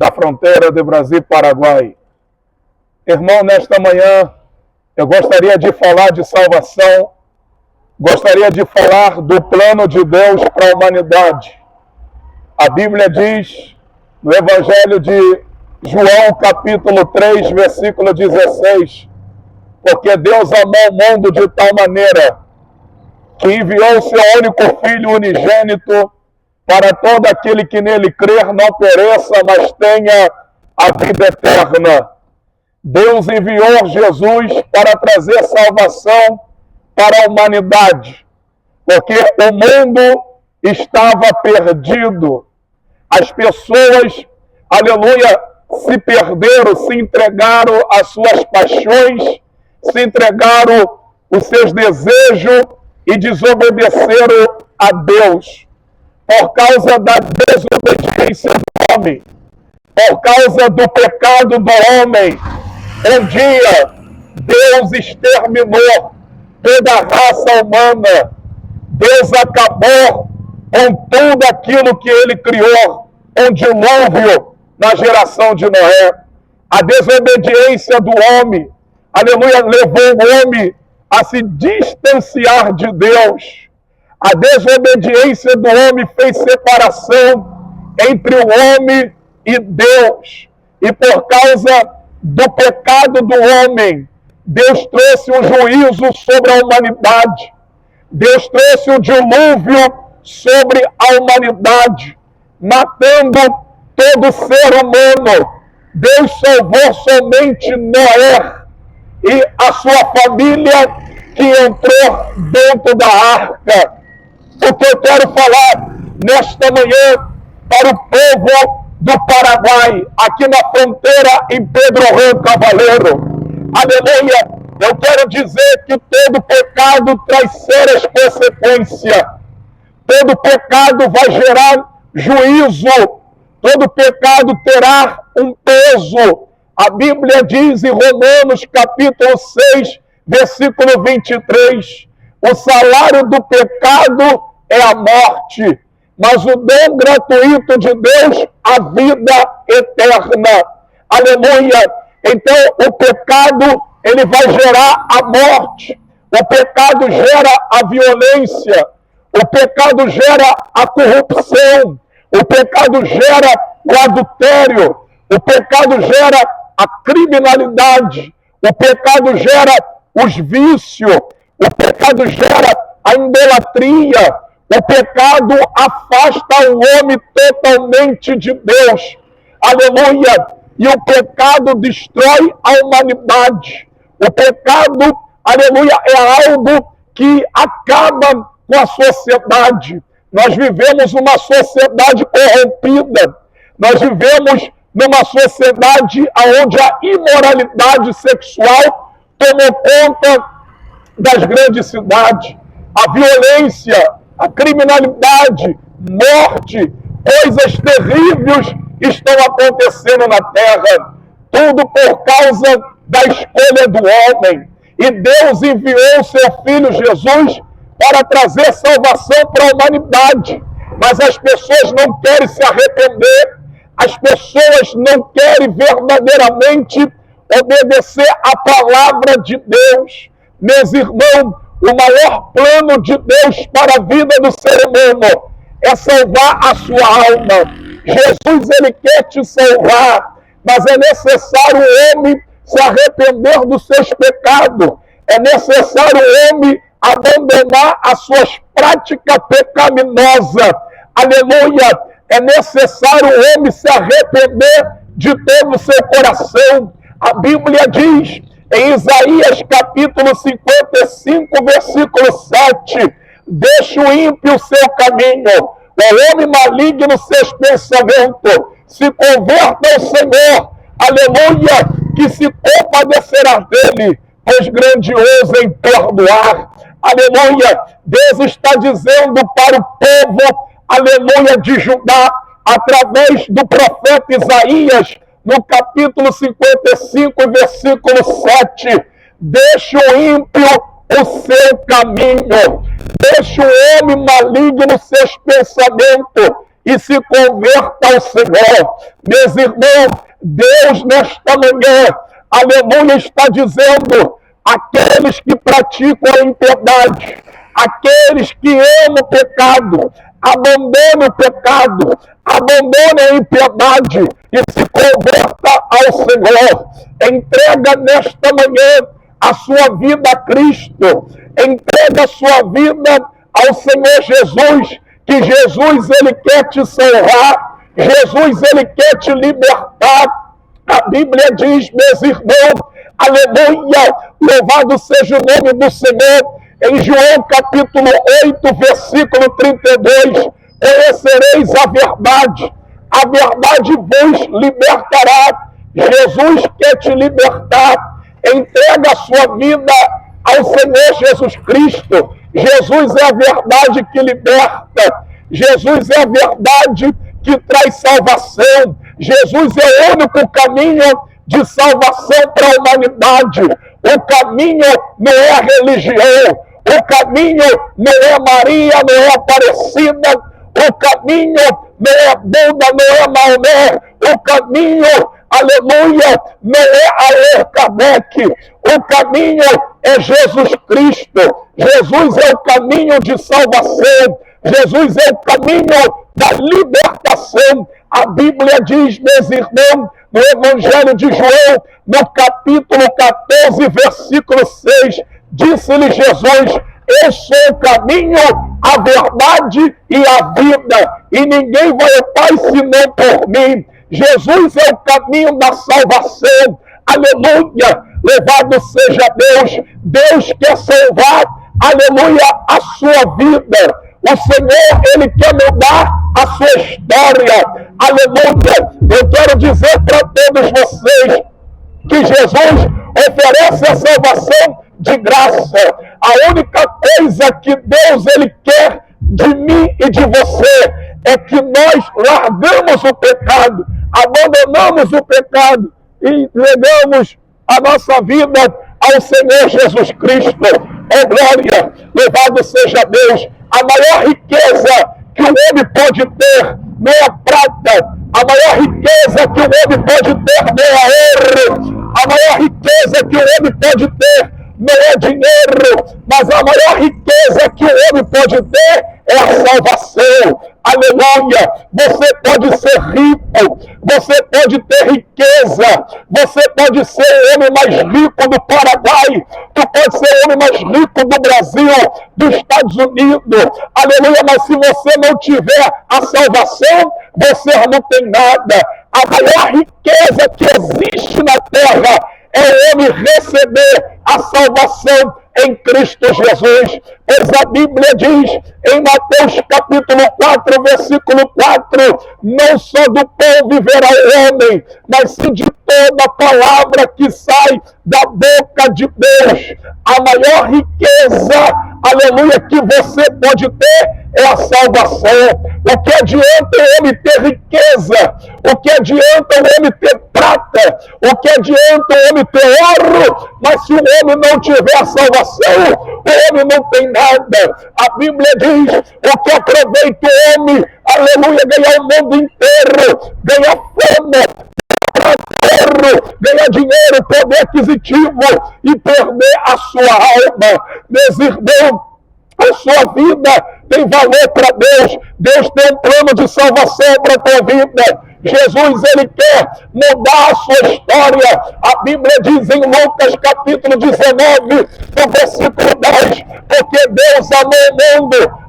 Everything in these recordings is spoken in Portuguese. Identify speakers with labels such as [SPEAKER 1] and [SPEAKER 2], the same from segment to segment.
[SPEAKER 1] da fronteira de Brasil e Paraguai. Irmão, nesta manhã, eu gostaria de falar de salvação, gostaria de falar do plano de Deus para a humanidade. A Bíblia diz, no Evangelho de João, capítulo 3, versículo 16, porque Deus amou o mundo de tal maneira que enviou o seu único Filho unigênito para todo aquele que nele crer não pereça, mas tenha a vida eterna. Deus enviou Jesus para trazer salvação para a humanidade, porque o mundo estava perdido. As pessoas, aleluia, se perderam, se entregaram às suas paixões, se entregaram os seus desejos e desobedeceram a Deus. Por causa da desobediência do homem, por causa do pecado do homem, um dia Deus exterminou toda a raça humana. Deus acabou com tudo aquilo que ele criou, um dilúvio na geração de Noé. A desobediência do homem, aleluia, levou o homem a se distanciar de Deus. A desobediência do homem fez separação entre o homem e Deus. E por causa do pecado do homem, Deus trouxe um juízo sobre a humanidade. Deus trouxe um dilúvio sobre a humanidade, matando todo ser humano. Deus salvou somente Noé e a sua família que entrou dentro da arca. O que eu quero falar nesta manhã para o povo do Paraguai, aqui na fronteira em Pedro Juan Cavaleiro. Aleluia! Eu quero dizer que todo pecado traz sérias consequências. Todo pecado vai gerar juízo. Todo pecado terá um peso. A Bíblia diz em Romanos capítulo 6, versículo 23, o salário do pecado é a morte, mas o dom gratuito de Deus, a vida eterna. Aleluia! Então, o pecado, ele vai gerar a morte. O pecado gera a violência. O pecado gera a corrupção. O pecado gera o adultério. O pecado gera a criminalidade. O pecado gera os vícios. O pecado gera a idolatria. O pecado afasta o homem totalmente de Deus. Aleluia! E o pecado destrói a humanidade. O pecado, aleluia, é algo que acaba com a sociedade. Nós vivemos uma sociedade corrompida. Nós vivemos numa sociedade onde a imoralidade sexual tomou conta das grandes cidades. A violência, a criminalidade, morte, coisas terríveis estão acontecendo na terra. Tudo por causa da escolha do homem. E Deus enviou o seu Filho Jesus para trazer salvação para a humanidade. Mas as pessoas não querem se arrepender. As pessoas não querem verdadeiramente obedecer à palavra de Deus. Meus irmãos, o maior plano de Deus para a vida do ser humano é salvar a sua alma. Jesus, ele quer te salvar, mas é necessário o homem se arrepender dos seus pecados. É necessário o homem abandonar as suas práticas pecaminosas. Aleluia! É necessário o homem se arrepender de todo o seu coração. A Bíblia diz em Isaías capítulo 55, versículo 7, deixa o ímpio o seu caminho, o homem maligno seus pensamentos, se converta ao Senhor, aleluia, que se compadecerá dele, pois grandioso em perdoar. Aleluia, Deus está dizendo para o povo, aleluia, de Judá, através do profeta Isaías, no capítulo 55, versículo 7, deixa o ímpio o seu caminho, deixa o homem maligno seus pensamentos e se converta ao Senhor. Meus irmãos, Deus nesta manhã, aleluia, está dizendo: aqueles que praticam a impiedade, aqueles que amam o pecado, abandone o pecado, abandone a impiedade e se converta ao Senhor. Entrega nesta manhã a sua vida a Cristo. Entrega a sua vida ao Senhor Jesus, que Jesus, Ele quer te salvar. Jesus, Ele quer te libertar. A Bíblia diz, meus irmãos, aleluia, louvado seja o nome do Senhor. Em João capítulo 8, versículo 32, conhecereis a verdade vos libertará. Jesus quer te libertar. Entrega a sua vida ao Senhor Jesus Cristo. Jesus é a verdade que liberta. Jesus é a verdade que traz salvação. Jesus é o único caminho de salvação para a humanidade. O caminho não é a religião. O caminho não é Maria, não é Aparecida. O caminho não é Buda, não é Maomé. O caminho, aleluia, não é Allan Kardec. O caminho é Jesus Cristo. Jesus é o caminho de salvação. Jesus é o caminho da libertação. A Bíblia diz, meus irmãos, no Evangelho de João, no capítulo 14, versículo 6, disse-lhe Jesus: eu sou o caminho, a verdade e a vida, e ninguém vai ao Pai senão por mim. Jesus é o caminho da salvação. Aleluia! Louvado seja Deus. Deus quer salvar, aleluia, a sua vida. O Senhor, Ele quer mudar a sua história. Aleluia! Eu quero dizer para todos vocês que Jesus oferece a salvação de graça. A única coisa que Deus, Ele quer de mim e de você é que nós largamos o pecado, abandonamos o pecado e entregamos a nossa vida ao Senhor Jesus Cristo. Oh glória, louvado seja Deus. A maior riqueza que o homem pode ter não é a prata. A maior riqueza que o homem pode ter não é a ouro. A maior riqueza que o homem pode ter não é dinheiro, mas a maior riqueza que o homem pode ter é a salvação. Aleluia! Você pode ser rico, você pode ter riqueza, você pode ser o homem mais rico do Paraguai, tu pode ser o homem mais rico do Brasil, dos Estados Unidos. Aleluia! Mas se você não tiver a salvação, você não tem nada. A maior riqueza que existe na terra é o homem receber a salvação em Cristo Jesus. Pois a Bíblia diz em Mateus capítulo 4, versículo 4, não só do pão viverá o homem, mas sim de toda palavra que sai da boca de Deus. A maior riqueza, aleluia, que você pode ter é a salvação. O que adianta o homem ter riqueza? O que adianta o homem ter prata? O que adianta o homem ter ouro? Mas se o homem não tiver a salvação, o homem não tem nada. A Bíblia diz: o que aproveita o homem, aleluia, ganhar o mundo inteiro, ganhar fama, ganhar dinheiro, poder aquisitivo e perder a sua alma. Meus irmãos, a sua vida tem valor para Deus. Deus tem um plano de salvação para a tua vida. Jesus, Ele quer mudar a sua história. A Bíblia diz em Lucas capítulo 19, no versículo 10, porque Deus amou o mundo.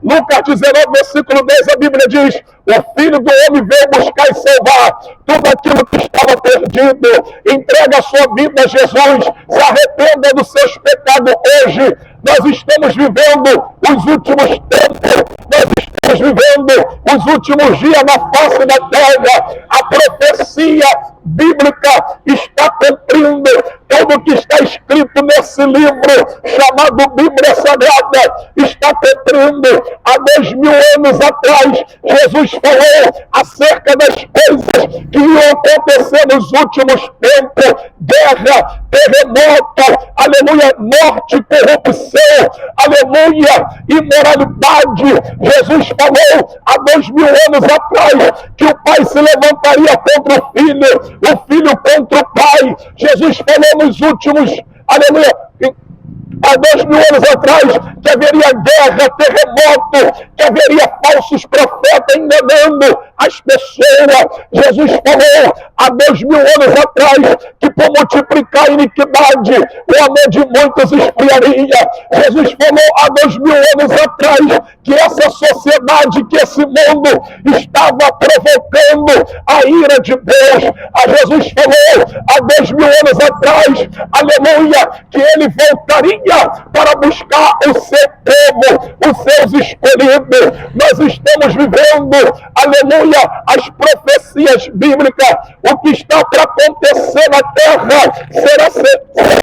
[SPEAKER 1] Lucas 19, versículo 10, a Bíblia diz: o Filho do Homem veio buscar e salvar tudo aquilo que estava perdido. Entrega a sua vida a Jesus, se arrependa dos seus pecados hoje. Nós estamos vivendo os últimos tempos, nós estamos vivendo os últimos dias na face da terra. A profecia bíblica está cumprindo. Tudo que está escrito nesse livro chamado Bíblia Sagrada está cumprindo. Há 2000 anos atrás, Jesus falou acerca das coisas que iam acontecer nos últimos tempos: guerra, terremoto, aleluia, morte, corrupção, aleluia, imoralidade. Jesus falou há 2000 anos atrás que o pai se levantaria contra o filho contra o pai. Jesus falou nos últimos, aleluia, há 2000 anos atrás, que haveria guerra, terremoto, que haveria falsos profetas enganando as pessoas. Jesus falou há 2000 anos atrás que por multiplicar a iniquidade, o amor de muitos esfriaria. Jesus falou há 2000 anos atrás que essa sociedade, que esse mundo estava provocando a ira de Deus. Jesus falou há 2000 anos atrás, aleluia, que ele voltaria para buscar o seu povo, os seus escolhidos. Nós estamos vivendo, aleluia, as profecias bíblicas. O que está para acontecer na terra será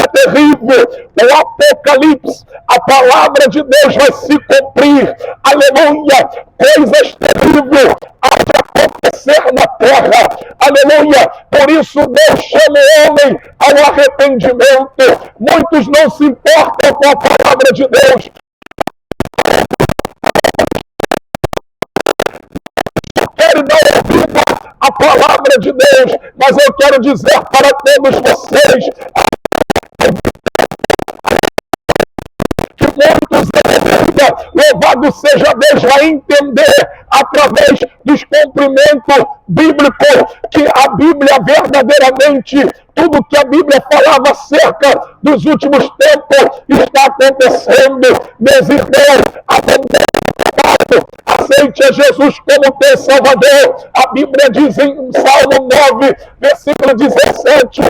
[SPEAKER 1] terrível. O Apocalipse, a palavra de Deus vai se cumprir. Aleluia, coisas terríveis há de acontecer na terra. Aleluia, por isso Deus chama o homem ao arrependimento. Muitos não se importam com a palavra de Deus. Quero dar ouvido à palavra de Deus, mas eu quero dizer para todos vocês que muitos ainda, louvado seja Deus, vai entender através dos cumprimentos bíblicos que a Bíblia verdadeiramente, tudo que a Bíblia falava acerca dos últimos tempos está acontecendo. Meus irmãos, aceite a Jesus como teu Salvador. A Bíblia diz em Salmo 9, versículo 17,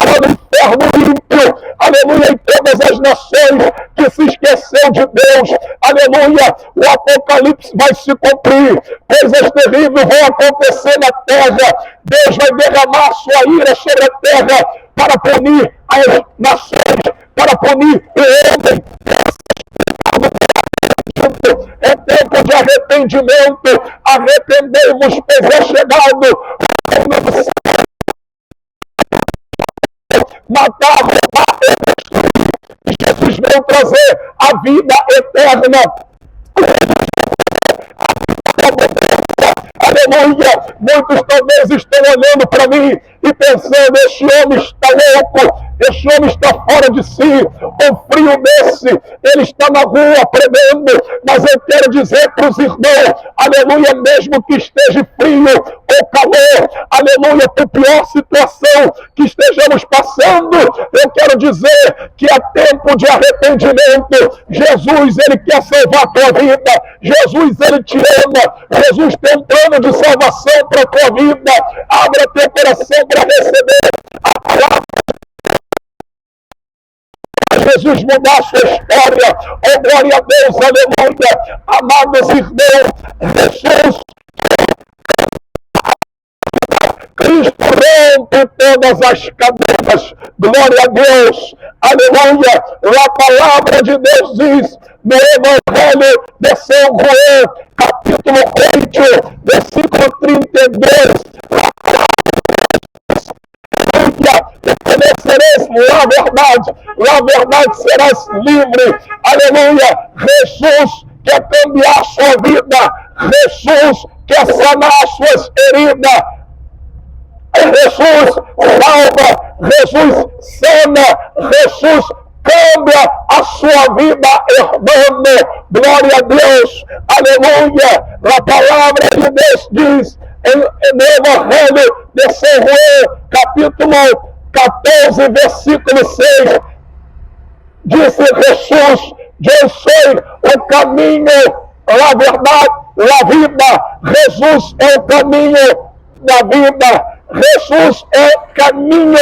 [SPEAKER 1] no inferno ímpio, aleluia, em todas as nações que se esqueceu de Deus, aleluia, o Apocalipse vai se cumprir, coisas terríveis vão acontecer na terra. Deus vai derramar sua ira sobre a terra para punir as nações, para punir o homem. É tempo de arrependimento. Arrependei-vos, pois é chegado matar, roubar e destruir. Jesus veio trazer a vida eterna. Aleluia! Muitos talvez estão olhando para mim e pensando: este homem está louco, este homem está fora de si, um frio desse, ele está na rua pregando. Mas eu quero dizer para os irmãos, aleluia, mesmo que esteja frio ou calor, aleluia, por pior situação que estejamos passando, eu quero dizer que é tempo de arrependimento. Jesus, ele quer salvar a tua vida. Jesus, ele te ama. Jesus tem um plano de salvação para a tua vida. Abra teu coração para receber a palavra. Jesus mudar a sua história. Oh, glória a Deus, aleluia. Amados irmãos, Jesus, Cristo rompe todas as cadeias. Glória a Deus, aleluia. A palavra de Deus diz no Evangelho de São João, capítulo 8, versículo 32. Conhecereis a verdade serás livre. Aleluia. Jesus quer cambiar a sua vida. Jesus quer sanar as suas feridas. Jesus salva, Jesus sana, Jesus cambia a sua vida, irmão. Glória a Deus, aleluia. A palavra de Deus diz no Evangelho de São João, capítulo 14, versículo 6, disse Jesus: eu sou o caminho, a verdade, a vida. Jesus é o caminho da vida. Jesus é o caminho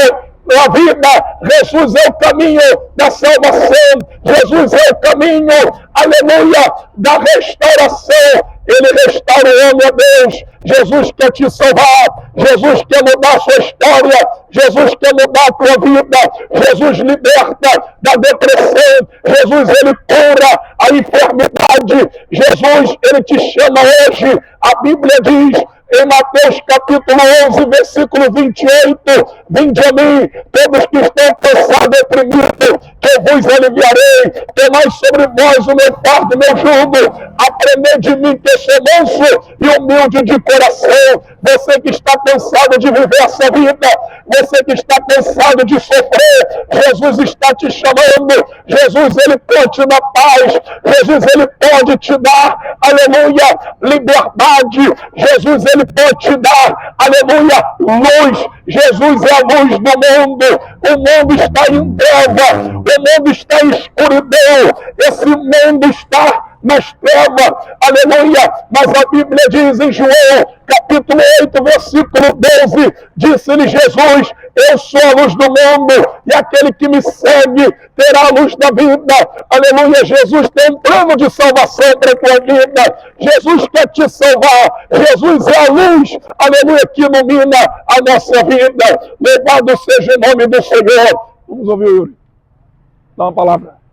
[SPEAKER 1] da vida. Jesus é o caminho da salvação. Jesus é o caminho, aleluia, da restauração. Ele restaura o homem a Deus. Jesus quer te salvar. Jesus quer mudar a sua história. Jesus quer mudar a tua vida. Jesus liberta da depressão. Jesus, ele cura a enfermidade. Jesus, ele te chama hoje. A Bíblia diz em Mateus capítulo 11, versículo 28, vinde a mim, todos que estão cansados e oprimidos, que eu vos aliviarei, tomai sobre vós o meu fardo, o meu jugo, aprendei de mim que sou manso e humilde de coração. Você que está cansado de viver essa vida, você que está cansado de sofrer, Jesus está te chamando. Jesus, ele pode te dar paz. Jesus, ele pode te dar, aleluia, liberdade. Jesus, ele pode te dar, aleluia, luz. Jesus é a luz do mundo. O mundo está em treva, o mundo está em escuridão. Esse mundo está nas trevas, aleluia, mas a Bíblia diz em João, capítulo 8, versículo 12, disse-lhe Jesus, eu sou a luz do mundo, e aquele que me segue terá a luz da vida, aleluia. Jesus tem um plano de salvação para a tua vida, Jesus quer te salvar, Jesus é a luz, aleluia, que ilumina a nossa vida. Louvado seja o nome do Senhor. Vamos ouvir o Yuri, dá uma palavra.